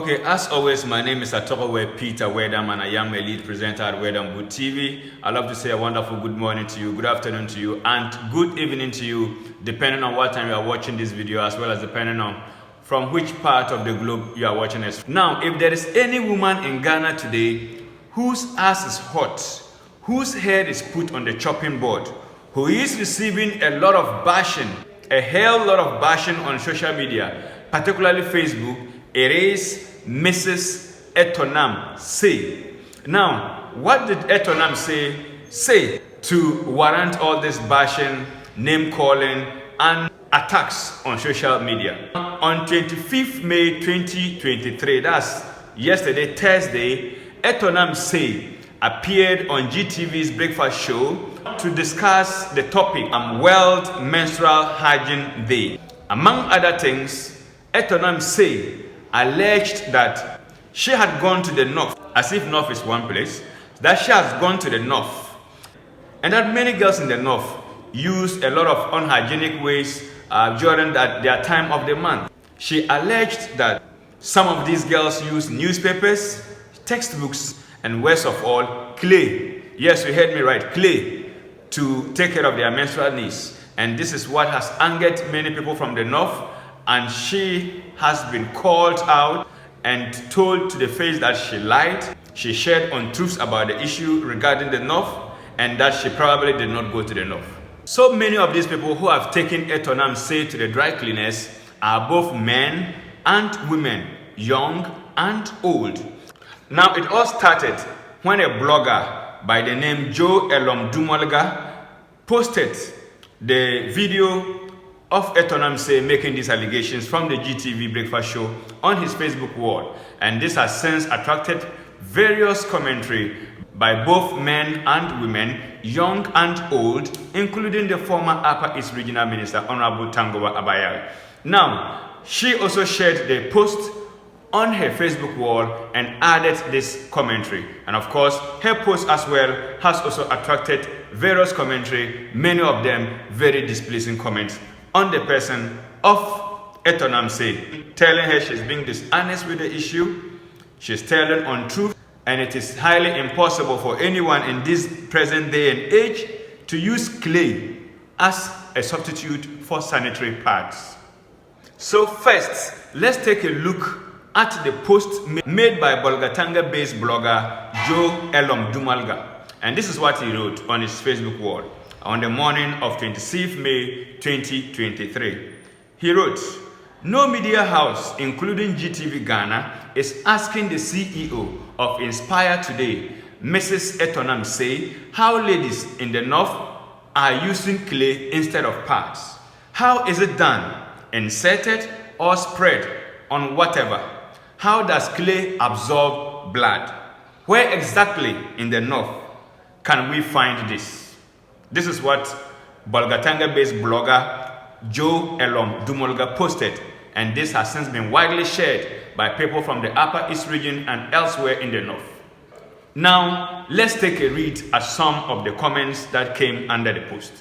Okay, as always, my name is Peter Wedam, and I am a lead presenter at Wedam Good TV. I love to say a wonderful good morning to you, good afternoon to you, and good evening to you, depending on what time you are watching this video, as well as depending on from which part of the globe you are watching us. Now, if there is any woman in Ghana today whose ass is hot, whose head is put on the chopping board, who is receiving a lot of bashing, a hell lot of bashing on social media, particularly Facebook, it is Mrs. Etornam say. Now, what did Etornam say to warrant all this bashing, name calling, and attacks on social media? On 25th May 2023, that's yesterday, Thursday, Etornam say appeared on GTV's breakfast show to discuss the topic World Menstrual Hygiene Day. Among other things, Etornam say alleged that she had gone to the north, as if north is one place, that she has gone to the north, and that many girls in the north use a lot of unhygienic ways during their time of the month. She alleged that some of these girls use newspapers, textbooks, and worst of all, clay. Yes, you heard me right, clay, to take care of their menstrual needs. And this is what has angered many people from the north, and she has been called out and told to the face that she lied. She shared untruths about the issue regarding the north, and that she probably did not go to the north. So many of these people who have taken Etornam say to the dry cleaners are both men and women, young and old. Now, it all started when a blogger by the name Joe Elomdumolga posted the video of Etornam say making these allegations from the GTV breakfast show on his Facebook wall, and this has since attracted various commentary by both men and women, young and old, including the former Upper East Regional Minister Honorable Tangowa Abayari. Now, she also shared the post on her Facebook wall and added this commentary, and of course her post as well has also attracted various commentary, many of them very displeasing comments on the person of Etornam say, telling her she's being dishonest with the issue, she's telling untruth, and it is highly impossible for anyone in this present day and age to use clay as a substitute for sanitary pads. So first, let's take a look at the post made by Bolgatanga-based blogger Joe Elomdumolga, and this is what he wrote on his Facebook wall on the morning of 26th May 2023. He wrote, "No media house, including GTV Ghana, is asking the CEO of Inspire today, Mrs. Etornam say, how ladies in the north are using clay instead of pads. How is it done? Inserted or spread on whatever? How does clay absorb blood? Where exactly in the north can we find this?" This is what Bolgatanga-based blogger Joe Elomdumolga posted, and this has since been widely shared by people from the Upper East region and elsewhere in the north. Now, let's take a read at some of the comments that came under the post.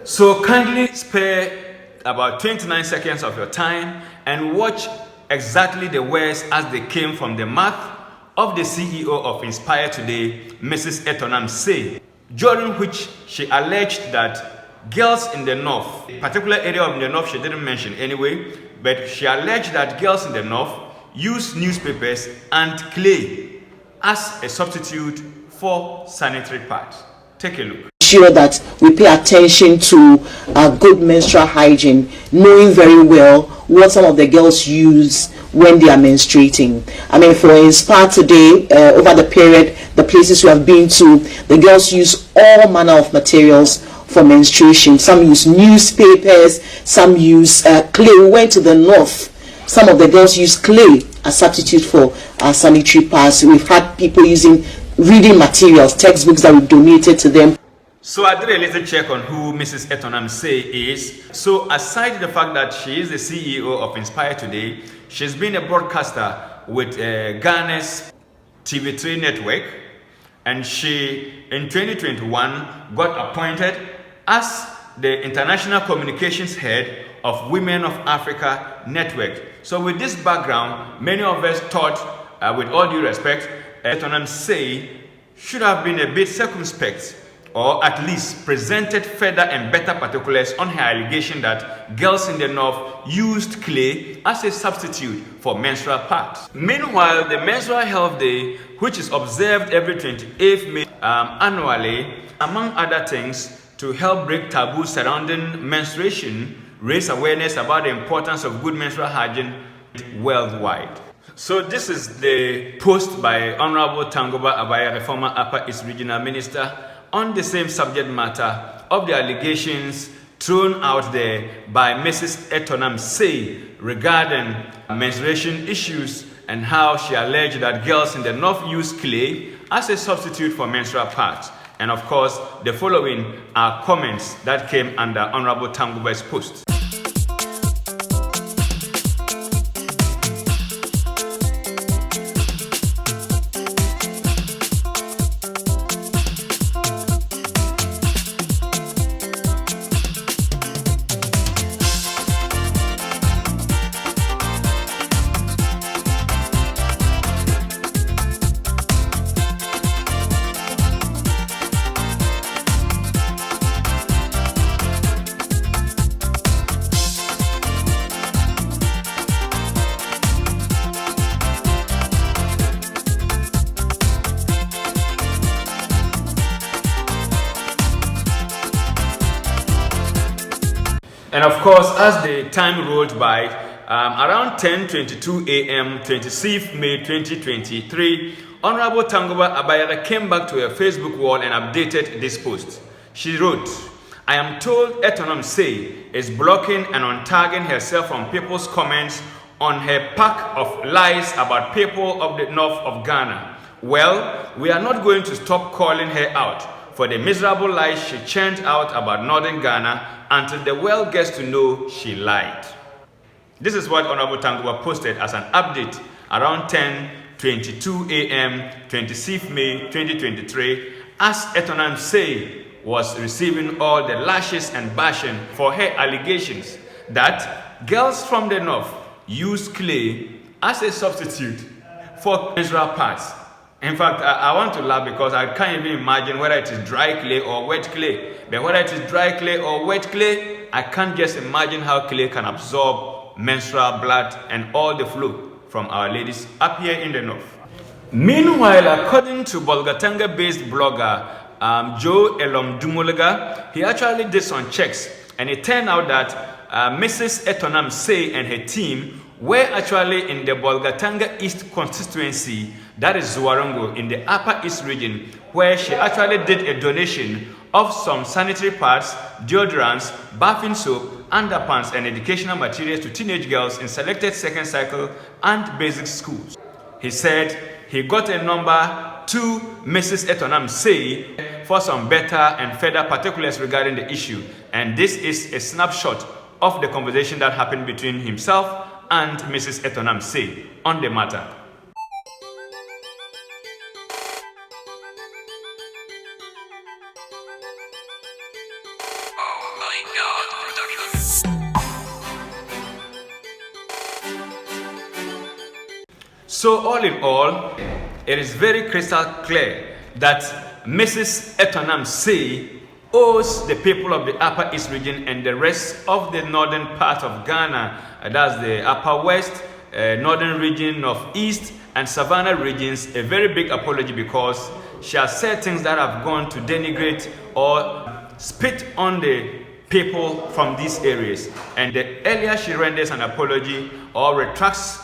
So kindly spare about 29 seconds of your time and watch exactly the words as they came from the mouth of the CEO of Inspire today, Mrs. Etornam say, during which she alleged that girls in the north, a particular area of the north she didn't mention anyway, but she alleged that girls in the north used newspapers and clay as a substitute for sanitary pads. Take a look. Sure that we pay attention to good menstrual hygiene, knowing very well what some of the girls use when they are menstruating. I mean, for Inspire today, over the period, the places we have been to, the girls use all manner of materials for menstruation. Some use newspapers, some use clay. We went to the north. Some of the girls use clay as substitute for sanitary pads. We've had people using reading materials, textbooks that we donated to them. So I did a little check on who Mrs. Etornam Say is. So aside the fact that she is the CEO of Inspire Today, she's been a broadcaster with Ghana's TV3 network, and she in 2021 got appointed as the International Communications Head of Women of Africa Network. So with this background, many of us thought, with all due respect, Etornam Say should have been a bit circumspect, or at least presented further and better particulars on her allegation that girls in the north used clay as a substitute for menstrual pads. Meanwhile, the Menstrual Health Day, which is observed every 28th May annually, among other things, to help break taboos surrounding menstruation, raise awareness about the importance of good menstrual hygiene worldwide. So this is the post by Honorable Tangoba Abaya, the former Upper East Regional Minister, on the same subject matter of the allegations thrown out there by Mrs. Etornam Say regarding menstruation issues and how she alleged that girls in the north use clay as a substitute for menstrual pads. And of course, the following are comments that came under Honorable Tangoba's post. And of course, as the time rolled by, around 10:22 a.m., 26th May 2023, Honorable Tangoba Abayara came back to her Facebook wall and updated this post. She wrote, "I am told Etornam Say is blocking and untagging herself from people's comments on her pack of lies about people of the north of Ghana. Well, we are not going to stop calling her out for the miserable lies she churned out about northern Ghana until the world gets to know she lied." This is what Honorable Tangoba posted as an update around 10:22 a.m. 26th May 2023, as Etornam Say was receiving all the lashes and bashing for her allegations that girls from the north use clay as a substitute for menstrual pads. In fact, I want to laugh because I can't even imagine whether it is dry clay or wet clay. But whether it is dry clay or wet clay, I can't just imagine how clay can absorb menstrual blood and all the flow from our ladies up here in the north. Meanwhile, according to Bolgatanga-based blogger Joe Elomdumolaga, he actually did some checks, and it turned out that Mrs. Etornam Say and her team were actually in the Bolgatanga East constituency, that is Zuarongo, in the Upper East region, where she actually did a donation of some sanitary pads, deodorants, bathing soap, underpants, and educational materials to teenage girls in selected second cycle and basic schools. He said he got a number to Mrs. Etornam Say for some better and further particulars regarding the issue. And this is a snapshot of the conversation that happened between himself and Mrs. Etornam Say on the matter. Oh my God, production. So all in all, it is very crystal clear that Mrs. Etornam Say owes the people of the Upper East region and the rest of the northern part of Ghana, that's the Upper West northern region, northeast, and savannah regions a very big apology, because she has said things that have gone to denigrate or spit on the people from these areas. And the earlier she renders an apology or retracts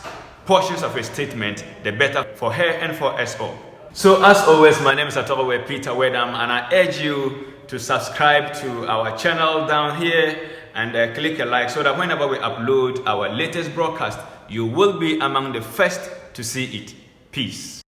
portions of a statement, the better for her and for us all. So as always, my name is Etornam Peter Wedam, and I urge you to subscribe to our channel down here and click a like, so that whenever we upload our latest broadcast, you will be among the first to see it. Peace.